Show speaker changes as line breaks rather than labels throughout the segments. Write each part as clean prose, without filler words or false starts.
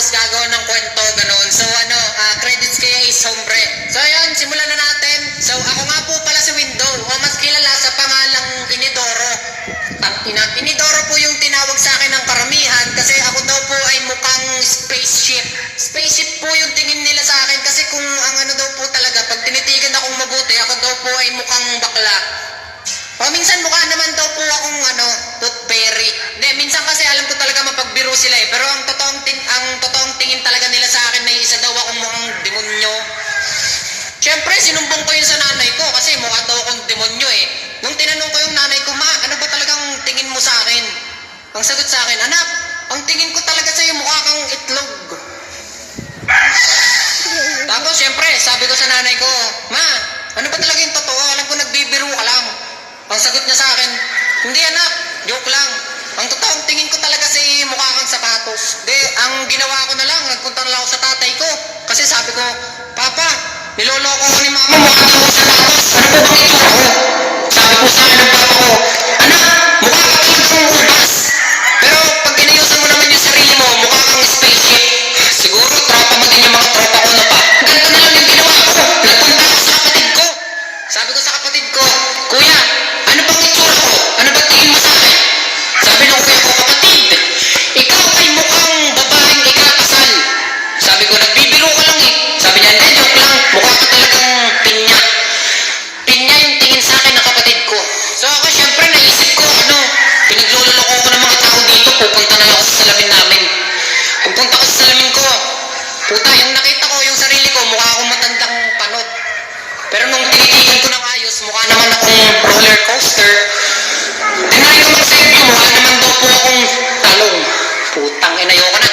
tapos gagawa ng kwento, ganun. So credits kay Ace Hombre. So ayun, simulan na natin. So ako nga po pala si Window, o mas kilala sa pangalang Inidoro. Inidoro po yung tinawag sa akin ng karamihan kasi ako daw po ay mukhang spaceship. Spaceship po yung tingin nila sa akin kasi kung ang ano daw po talaga, pag tinitigan akong mabuti, ako daw po ay mukhang bakla. Minsan mukha naman daw po akong toothberry. Minsan kasi alam ko talaga mapagbiro sila eh. Pero ang totoong tingin talaga nila sa akin na isa daw akong mukhang demonyo. Siyempre, sinumbong ko yun sa nanay ko kasi mukha daw akong demonyo eh. Nung tinanong ko yung nanay ko, ma, ano ba talagang tingin mo sa akin? Ang sagot sa akin, anak, ang tingin ko talaga sa'yo mukha kang itlog. Tapos siyempre, sabi ko sa nanay ko, ma, ano ba talaga yung totoo? Alam ko nagbibiro ka lang. Ang sagot niya sa akin, hindi anak, joke lang. Ang totoong tingin ko talaga sa mukha kang sapatos. Ang ginawa ko na lang, nagpunta na lang ako sa tatay ko. Kasi sabi ko, Papa, niloloko ko ni Mama, mukha daw ako sapatos. Ano ba bang ito ako? Sabi ko sa akin ng papa ko, anak, mukha ka talagang ubas. Pero pag inayusan mo naman yung sarili mo, mukha kang spaceship. Siguro tropa mo din yung mga tropa ko na pa. Ganito na lang yung ginawa ko. Nagpunta ako sa kapatid ko. Sabi ko sa kapatid ko, Kuya, ano bang itsura ko? Ano ba tingin mo sa akin? Sabi ng kuya ko, kapatid, ikaw ay mukhang babaeng ikakasal. Sabi ko, nagbibiro ka lang eh. Sabi niya, hindi, joke lang. Mukha ka talagang pinya. Pinya yung tingin sa akin ng kapatid ko. So ako, syempre, naisip ko, pinagluloko ko ng mga tao dito. Pupunta na lang ako sa salamin namin. Pagpunta ko sa salamin ko, puta, yung nakita ko, yung sarili ko, mukha akong matandang panot. Pero nung tinitigan ko ng ayos, mukha naman akong roller coaster. Tinry ko mag-selfie, mukha naman daw po akong talong. Putang ina, ayoko na.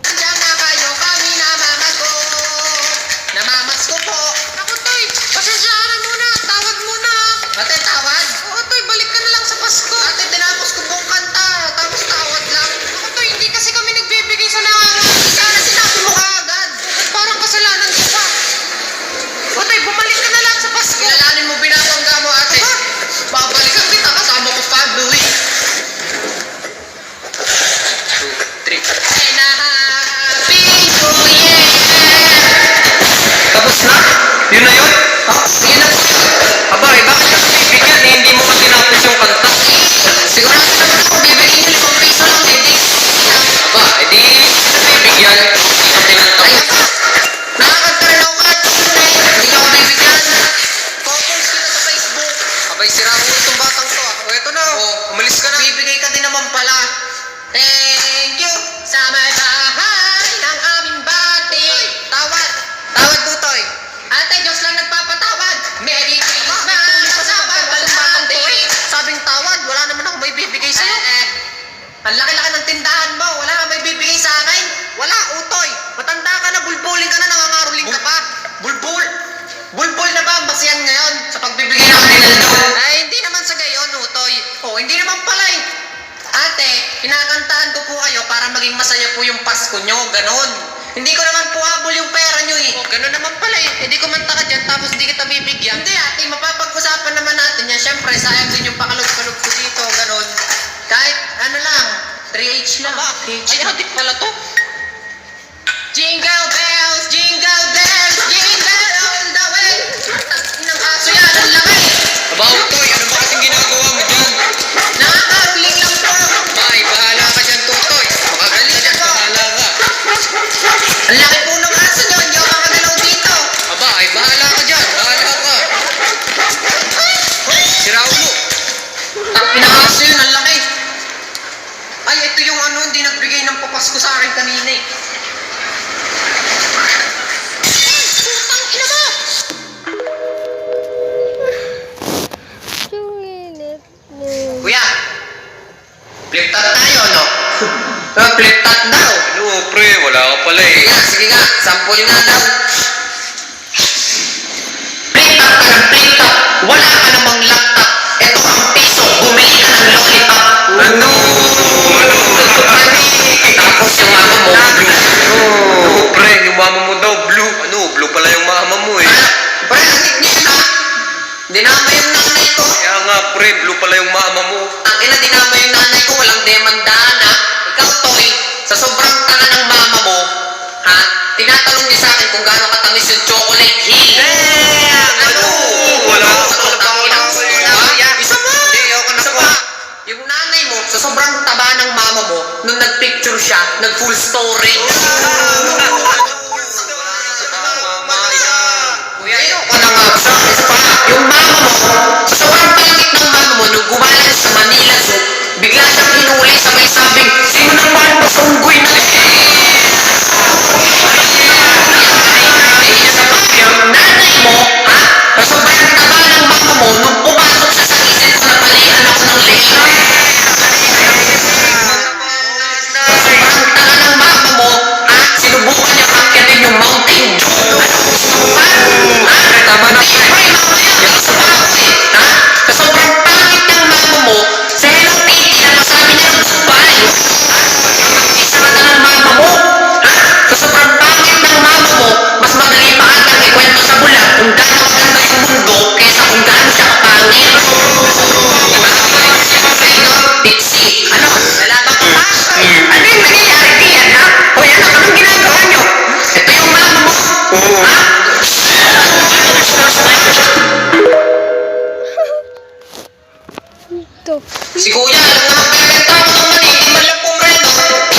Diyan na kayo, kami namamasko. Namamasko po. Ako, Toy, pasasyaan muna, tawad muna. Ate, tawad? Oo, Toy, balik ka na lang sa Pasko. Ate, tinapos ko buong kanta, tapos tawad lang. Ako, Toy, hindi kasi kami nagbibigay sa nangangalit. Sana sinabi mo kaagad. Parang kasalanan ko pa. Otoy, bumalik ka na lang sa Pasko. Kilalanin mo, binabangga mo, ate. Babalikan kita, kasama ko family. 2, 3. And a happy new year. Tapos na? Yun na yun? Yun na. Abay, bakit ka bibigyan eh? Hindi mo pa tinapos yung kanta. Sigurado naman ako, bibigyan yung 5 piso lang, hindi. Aba, edi bibigyan. Tinantay. Nakakanta rin ako kahit hindi ka ako bibigyan. Popost kita sa Facebook. Abay, sira ko itong batang to ah. O, eto na. O, umalis ka na. Bibigay ka din naman pala. Thank you sa may bahay ng aming bati. Tawad. Tawad, Tutoy. Ate, Diyos lang nagpapatawad. Merry Christmas. Sabang balbandi. Sabing tawad, wala naman ako may bibigay sa'yo. Ang laki-laki ng tindahan mo. Wala ka may bibigay sa akin. Wala, Utoy. Matanda ka na, bulbuling ka na, nangangaruling ka pa. Bulbul. Bulbul na ba ang basihan ngayon sa pagbibigay ng Rinaldo? Ay, hindi naman sa gayon, Utoy. Oh, hindi naman pala eh. Ate, kinakantahan ko po kayo para maging masaya po yung Pasko nyo, ganon. Hindi ko naman po habol yung pera nyo eh. Oh, ganon naman pala eh. Hindi kumanta ka dyan tapos hindi kita bibigyan. Hindi ate, mapapag-usapan naman natin yan. Siyempre, sayang din yung pakalog-kalog ko dito, ganon. Kahit ano lang, 3H lang. Ay, adik pala to. Jingle bells, jingle bells, jingle all the way. Ng aso yan, ang laki. Aba, Utoy, ano ba kasing ginagawa mo dyan? Nakakaruling lang po. Ay, bahala ka dyan, Tutoy. Makagaling dyan, bahala ka. Ang laki po ng aso nyo, hindi ako makagalaw dito. Aba, ay bahala ka dyan, bahala ka. Siraw mo. Pinakaso yun, ang laki. Ay, ito yung hindi nagbigay ng papasko sa akin kanina eh. Putang ina mo! Kuya, flip tat tayo, no? Flip tat daw.
Ano, pre? Wala ka pala eh.
Sige nga, sample nga daw. Flip tat ka ng flip tat. Wala ka namang laptop. Ito ang piso, bumili ka ng lollipop.
Ano?
Tapos yung mama mo, blue.
Ano, pre? Yung mama mo daw, blue. Ano, blue pala yung mama mo eh.
Pre, atik niya na. Dinama yung nanay ko.
Kaya nga, pre, blue pala yung mama mo.
Ang ina, dinama yung nanay ko. Walang demandaan ha. ikaw, Toy, sa sobrang tanga ng mama mo, ha? Tinatanong niya sa akin kung gaano katamis yung chocolate hill. Ano?
Wala
Ano?
ako sa
Tanginang
pangalaman
mo,
ko
ha?
yan.
Isa pa.
Hindi, ayoko na
Isa
po.
pa. Yung nanay mo, sa sobrang taba ng mama mo, nung nagpicture siya, nag-full storage. Kuya, ayoko na nga. Isa pa. Yung mama mo, sa sobrang pangit ng mama mo, nung gumaling sa Manila Zoo, bigla siyang hinuli sabay sabing, sino naman ba sa unggoy na yung nanay mo, ha? Sa sobrang taba ng mama mo, nung pumasok siya sa isip ko na palihan ako ng leche. Sa sobrang taba ng mama mo, ha? Sinubukan niya akyatin yung Mountain Dew. Ha?
Tama na.
Siyempre, mamaya, sa baboy, ha? Sa sobrang pangit ng mama mo, sa Hello Kitty, napasabi niya ng goodbye. Ha? Isa ka na ng mama mo, ha? Sa sobrang pangit ng mama mo, mas madali pa atang ikwento sa bulag kung gaano maganda yung mundo kaysa kung gaano siya kapangit. Tipsy, ano? Nalaban ka ba? Ano yung nangyayari diyan, ha? Hoy, ano? Anong ginagawa niyo? Ito yung mama mo. Ha?
Ito.
Si Kuya, alam na magbebenta ako ng mani, di man lang pumreno.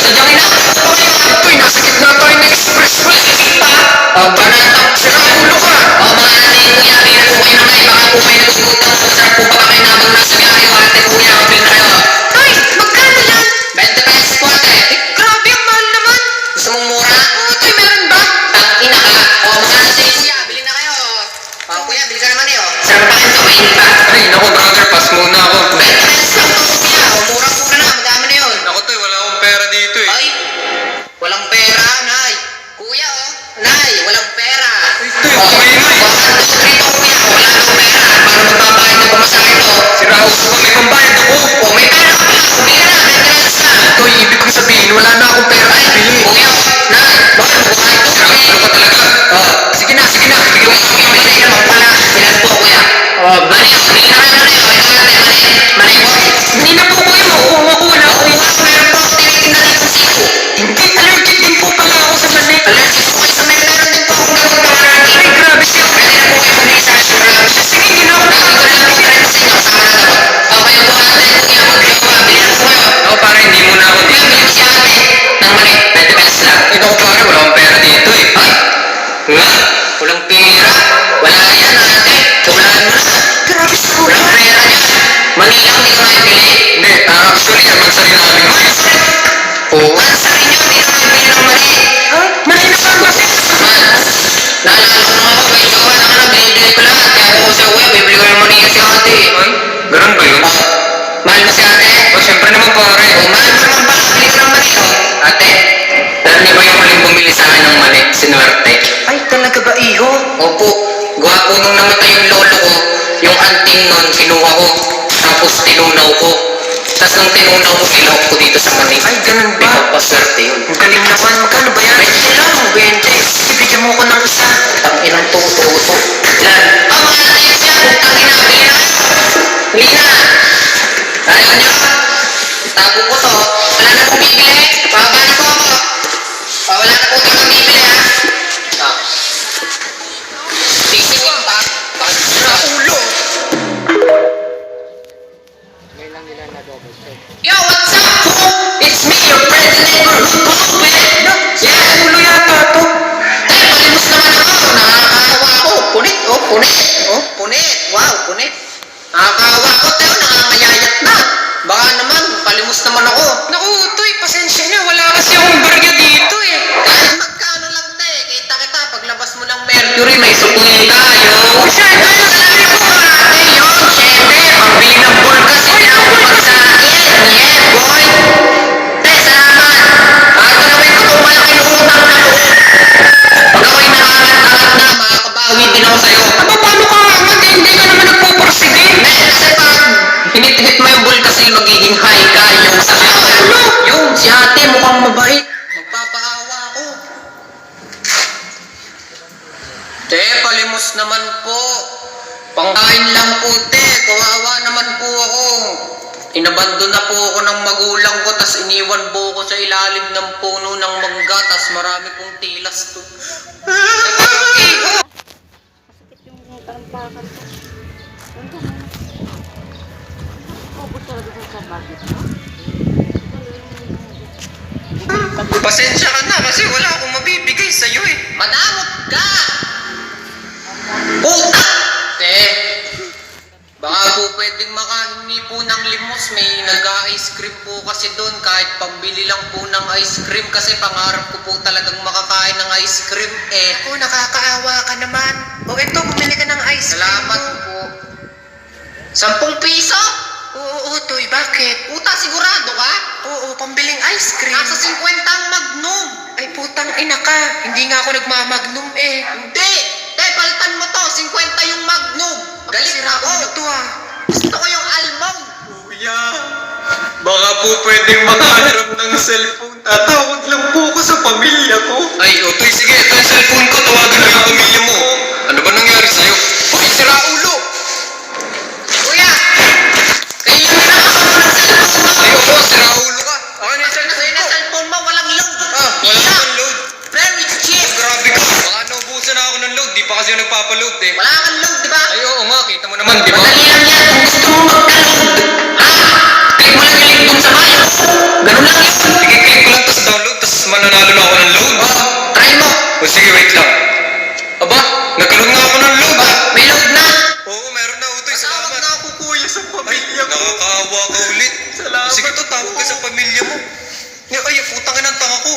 Sadyang inaabot ko na yung ito'y nasa gitna tayo ng expressway, kita. Banata, sira ulo ka. Mga nanay, Kuya, bira po kayo na may, baka po kayo nagugutom. Masarap po ba kayo nabang nasa biyahe, ate, Kuya, kapil na kayo. Ay, magkano yan? 20 pesos po, ate. Grabe, ang mahal naman. Gusto mong mura? Oo, ito'y meron ba? Ina ka. Mga nanay, Kuya, bili na kayo. Kuya, bili ka naman eh, Sarap pa kayo sa mainit pa.
Ay, naku brother, pass muna ako.
20 pesos lang to, Kuya. Murang-mura na, madami na yun.
Naku Toy, wala akong pera dito eh.
Ay, walang pera, Nay. Kuya, Nay, walang pera.
Toy, kumain mo eh.
Dito, Kuya, wala nang pera. Para magbabayad ng pamasahe to.
Sira uso ko, may pambayad ako.
May pera ka pala. Bili ka na, 20 pesos na.
Toy, ibig kong sabihin, wala na akong pera.
Ay, Kuya, Nay, baka magbabayad to.
Sira uso ka talaga.
Sige na, sige na. Bigyan mo yung mali naman pala. Sinan po, Kuya. Mali, bili na kayo na yun. Ito, ate, mali. Mali po. Hindi na po, Kuya. Makuha ko na. Kuya, meron po ako tinitinda dito siko. Hindi, allergic din po pala ako sa mali. Allergic po kayo sa mali. Meron din po akong gamot na allergic. Ay, grabe siya. Pwede na po kayo bumili sa assurance. Sige, hindi na ako nakikita na po tayo sa inyo kasama na gamot. Okay po, ate. Kuya, magjowa. Bili na po kayo.
Ako pare, hindi muna ako
Kuya,
dito.
bili ko si ate. Ng mali, 20 pesos lang.
Ito ko pare, wala akong pera dito eh.
Ay,
Nga?
walang pera. Wala yan, ate. Tulaan mo na. Grabe sa kuya. Walang pera yan. Mali lang, hindi ko naibili.
Hindi, actually, ang mansari namin. Oo.
Mansari nyo, hindi ko naibili ng mali. Mali na ba kasi? Naalala ko nung ako, may jowa na ka na, binibili ko lahat. Kaya ako sa kuya, bibili ko ng mani kasi ate.
Ay, ganun ba yun?
Mahal mo si ate?
O, syempre naman pare.
Mahal mo naman ba? Bili ko ng mani, Ate, alam niyo ba yung huling bumili sa akin ng mani? Sinuwerte.
Ay, talaga ba, iho?
Opo, gwapo nung namatay yung lolo ko, yung anting nun, kinuha ko. Tapos tinunaw ko. Tapos nung tinunaw ko, kinahok ko dito sa mani.
Ay, ganun ba?
Ipapaswerte yun.
Ang galing naman. Magkano ba yan?
20 lang, 20.
Ibigyan mo ko ng isa.
Ang inang tuto. Lan. Mga natin yan. Putang ina. Bili na kayo. Bili na. Ayaw nyo. Tago ko to. Wala na pong bibili. Pababa na po ako. Wala na po talagang bibili ha. Sisiwang pa. Bakit sira ulo? Yo, what's up, fool? It's me, your friend neighborhood pulpit. Yeah, ulo yata to. Ay, palimos naman ako. Nakakaawa ako. Punit, punit. Punit. Wow, punit. Nakakaawa ako, Teo. Nangangamayayat na. Baka naman, palimos naman ako. Naku, Toy, pasensya na. Wala kasi akong barya dito eh. Kahit magkano lang, te. Kita-kita, paglabas mo ng Mercury, may sukunin tayo. Siyempre, sabi ko, ate, yun. Siyempre, pambili ng bulgas. Pinapulog sa akin. Yeah, boy. Te, salamat. Ito naman ko kung malaki ng utang na loob. Pag ako'y nakakangat na, makakabawi din ako sa'yo. Aba, paano ka angat? Hindi ka naman nagpupursige. Hindi, kasi pag hinit-hit mo yung bulkasil, magiging high ka. Yung sa ano? Yung si ate, mukhang mabait. Magpapaawa ako. Te, palimos naman po. Pangkain lang po, te. Kawawa naman po ako. Inabando na po ako ng magulang ko, tas iniwan po ako sa ilalim ng puno ng mangga, tas marami pong tilas to.
Masakit yung talampakan ko. Ganda mo. Ubus talaga sa budget mo.
Pasensya ka na kasi wala akong mabibigay sa'yo eh.
Madamot ka! Puta! Baka po pwedeng makahingi po ng limos. May nag-ice cream po kasi doon. Kahit pambili lang po ng ice cream kasi pangarap ko po talagang makakain ng ice cream eh.
Ako, nakakaawa ka naman. O eto, bumili ka ng ice cream.
Salamat po. 10 piso?
Oo, Toy, bakit?
Puta, sigurado ka?
Oo, pambiling ice cream.
Nasa 50 ang magnum.
Ay, putang ina ka. Hindi nga ako nagmamagnum eh.
Hindi! Te, palitan mo to. 50 yung magnum. Galit
Sira
ako.
ulo to ah.
Gusto ko yung almond.
Kuya, baka po pwedeng makaharap ng cellphone. Tatawag lang po ako sa pamilya ko. Ay, Otoy, sige. Ito yung cellphone ko. Tawagan mo yung pamilya mo. Ano ba nangyari sa'yo? Hoy, sira ulo!
Kuya! Kayo yung nakakawa ng cellphone mo.
Ay, opo, sira ulo ka. Ako na yung
Sa'yo
cellphone
na
ko.
cellphone mo, walang load.
Wala
Iya.
kang load.
Very cheap.
Grabe ka. Baka naubusan na ako ng load. Di pa kasi yung nagpapaload eh.
Wala kang load, di ba?
Ay, oo nga. Kita mo naman, di ba?
Madali lang yan kung gusto mo magka-load. Ha? Click mo lang yung link dun sa bio. Ganun lang yun.
Sige, click ko lang tapos download. Tapos mananalo na ako ng load.
Oo, try mo.
O sige, wait lang. Aba, nagkaroon nga ako ng load ah.
May load na.
Oo, meron na Utoy.
Tawag
Salamat.
na ako, kuya, sa pamilya ko.
Nakakaawa ka ulit.
Salamat
Sige to, tawag ka sa pamilya mo. Ay, putang ina ng tanga ko.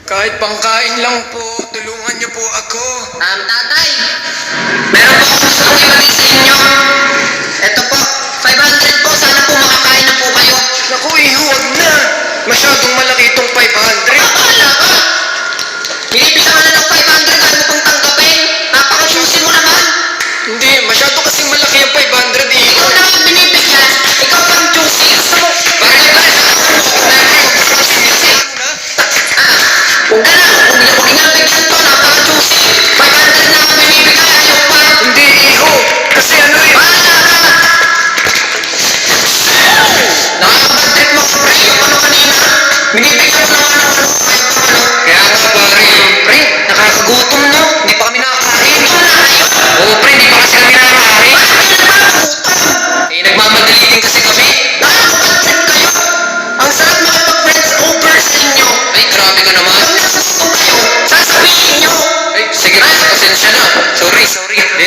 Kahit pangkain lang po, tulungan niyo po ako.
Tatay, meron po akong gustong ibalik sa inyo. Ito po, 500 po. Sana po makakain na po kayo.
Naku, huwag na. Masyadong malaki itong 500.
Bahala ka. Binibigyan ka na ng 500, ano mo pang tanggapin? Napaka-choosy mo naman.
Hindi, masyado kasing malaki yung 500 eh.
Ikaw na ang binibigyan, ikaw pang choosy. Gusto mo, bakit ba sa Huwag ka na, huwag nga bigyan to, napaka-choosy. 500 na ang binibigay, ayaw pa.
Hindi, iho. Kasi ano eh.
Bahala ka. Nakakabad-trip mo, pre, yung ano kanina. Binibigyan ko naman ng ano.
Kaya nga pare,
Pre, nakakagutom no. Hindi pa kami nakakain. Wala kayo.
oo pre, di pa kasi kami nakakain.
Bakit kayo nagmamagutom?
Eh, nagmamadali din kasi kami.
Nakakabad-trip kayo. Ang sarap makipag-friends over sa inyo.
Ay, grabe ka naman.
Pag nasusuko kayo, sasabihin nyo.
Ay, sige, pasensya na. Sorry. Hindi,